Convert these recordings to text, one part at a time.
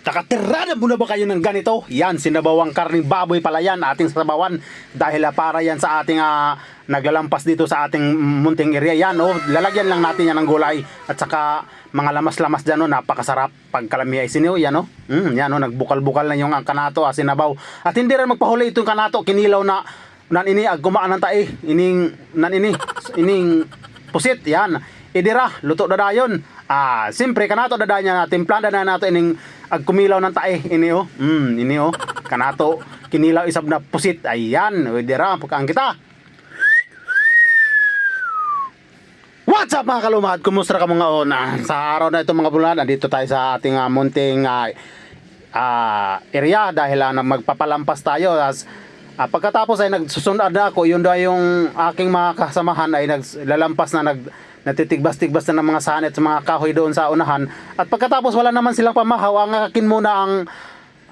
Nakatirada muna ba kayo ng ganito? Yan, sinabawang karning baboy pala yan, ating sabawan. Dahil para yan sa ating naglalampas dito sa ating munting area. Yan, lalagyan lang natin yan ng gulay. At saka mga lamas-lamas dyan, napakasarap. Pag kalamihay siniw, yan, yan, nagbukal-bukal na yung kanato, sinabaw. At hindi rin magpahuli itong kanato, kinilaw na nanini, gumaan ng tae. Ining pusit, yan. Idira, luto dadayon. Siyempre kanato dadayon na timplan na nato ining agkumilaw ng tae ini kanato kinilaw isab na pusit. Ayan, idira pagkaan kita. What's up mga kalumad? Kumusta ka mga ona? Sa araw na ito mga bulan, nandito tayo sa ating munting area dahil magpapalampas tayo. Pagkatapos ay nagsusunod na ako, yun daw yung aking mga kasamahan ay naglalampas na natitigbas-tigbas na ng mga sanit sa mga kahoy doon sa unahan. At pagkatapos wala naman silang pamahaw, ang akin muna ang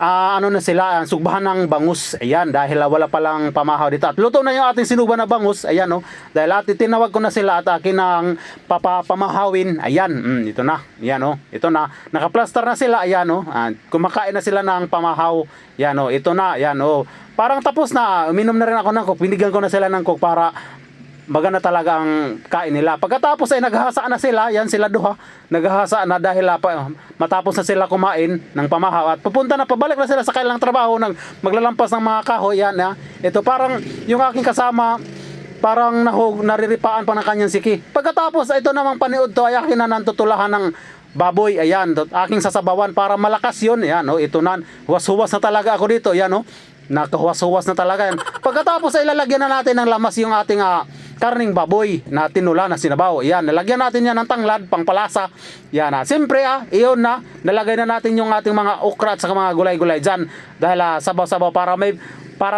ang sugbahan ng bangus. Ayan, dahil wala palang pamahaw dito. At luto na yung ating sinuba na bangus. Ayan, dahil tinawag ko na sila at akin ang papapamahawin. Ayan, ito na. Ayan, ito na. Nakaplastar na sila. Ayan, kumakain na sila ng pamahaw. Ayan, ito na. Ayan, parang tapos na. Uminom na rin ako ng coke. Binigyan ko na sila ng coke para maganda talaga ang kain nila. Pagkatapos ay naghahasa na sila, yan sila duha, naghahasa na dahil matapos na sila kumain ng pamahaw at pupunta na, pabalik na sila sa kanilang trabaho ng maglalampas ng mga kahoy. Yan, ito parang yung aking kasama parang nariripaan pa ng kanyang siki. Pagkatapos ito namang paniod to ay akin na nantutulahan ng baboy. Ayan, aking sasabawan para malakas yun. Ayan, ito na, huwas-huwas na talaga ako dito. Ayan, nakahuwas-huwas na talaga yan. Pagkatapos ay lalagyan na natin ng lamas yung ating karning baboy na tinula na sinabaw. Yan, nalagyan natin yan ng tanglad, pangpalasa. Yan, siyempre, iyon na, nalagay na natin yung ating mga okra at saka mga gulay-gulay dyan. Dahil sabaw-sabaw para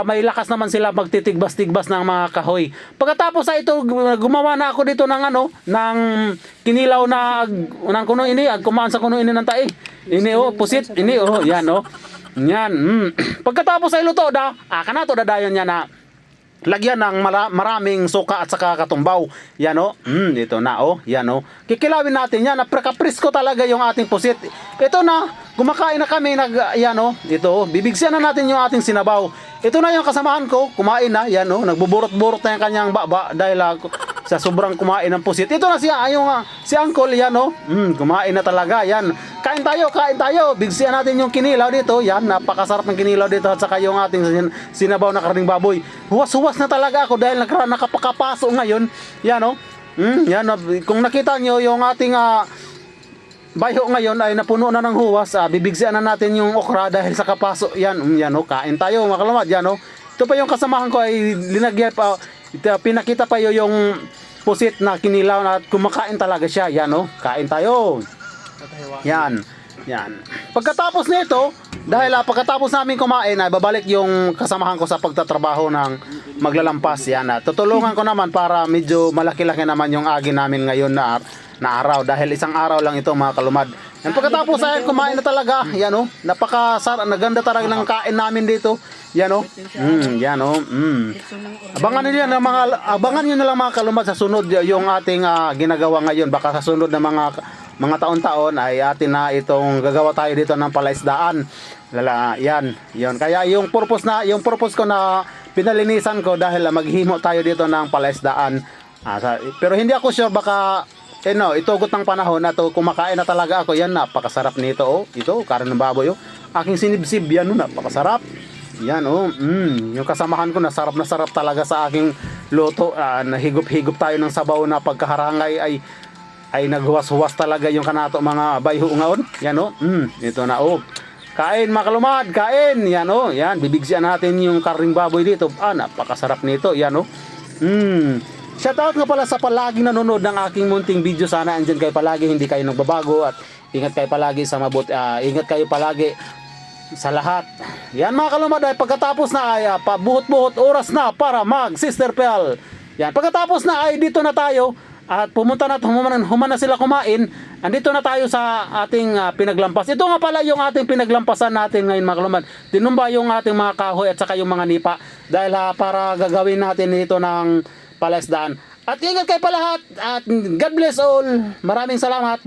may lakas naman sila magtitigbas-tigbas ng mga kahoy. Pagkatapos ito, gumawa na ako dito ng ng kinilaw na ng kuno ini, kumaan sa kuno ini ng tae. Ini pusit, ini yan Yan. Pagkatapos ay luto kanato dadayon yan na lagyan ng maraming suka at saka katumbaw. Yan dito na yan kikilawin natin yan. Napaka-presko talaga yung ating pusit. Ito na, kumakain na kami ito, bibigyan na natin yung ating sinabaw. Ito na yung kasamahan ko, kumain na, yan nagbuburot-burot na yung kanyang baba dahil sa sobrang kumain ng pusit. Ito na si Uncle, yan kumain na talaga, yan. Kain tayo, bigyan natin yung kinilaw dito, yan, napakasarap ng kinilaw dito at saka yung ating sinabaw na karning baboy. Huwas-huwas na talaga ako dahil nakapakapaso ngayon, yan yan, kung nakita nyo yung ating bayo ngayon ay napuno na ng huwas, bibigyan na natin yung okra dahil sa kapaso. Yan, kain tayo mga kalumad. Yan, ito pa yung kasamahan ko ay linagyan pa, pinakita pa yung pusit na kinilaw at kumakain talaga siya. Yan, kain tayo. Yan. Pagkatapos nito, dahil pagkatapos namin kumain ay babalik yung kasamahan ko sa pagtatrabaho ng maglalampas. Yan, tutulungan ko naman para medyo malaki-laki naman yung agi namin ngayon na araw dahil isang araw lang ito mga kalumad. Yan, pagkatapos ay kumain na talaga. Yan naganda talaga ng kain namin dito. Yan Abangan niyo na lang mga kalumad sa sunod yung ating ginagawa ngayon. Baka sa sunod na mga taon-taon ay atin na itong gagawa tayo dito ng palaisdaan. Yan. Kaya yung purpose ko na pinalinisan ko dahil maghimo tayo dito ng palaisdaan. Pero hindi ako sure, baka itugot ng panahon na to, kumakain na talaga ako. Yan, napakasarap nito. Ito, karin ng baboy. Aking sinibsib, yan, napakasarap. Yan, yung kasamahan ko, na sarap talaga sa aking luto. Nahigop-higop tayo ng sabaw na pagkaharangay ay naghuwas-huwas talaga yung kanato mga bayho ngaon. Yan, ito na, kain mga kalumad, kain. Yan, yan, bibigyan natin yung karning baboy dito. Napakasarap nito. Yan, shoutout nga pala sa palaging nanonood ng aking munting video. Sana andyan kayo palagi, hindi kayo nagbabago at ingat kayo palagi sa ingat kayo palagi sa lahat. Yan mga kalumad, ay pagkatapos na ay pabuhot-buhot oras na para mag Sister Pel. Yan, pagkatapos na ay dito na tayo at pumunta na, human na sila kumain. Andito na tayo sa ating pinaglampas. Ito nga pala yung ating pinaglampasan natin ngayon mga kalumad. Tinumba yung ating mga kahoy at saka yung mga nipa dahil para gagawin natin dito ng palaisdaan. At ingat kayo pa lahat at God bless all. Maraming salamat.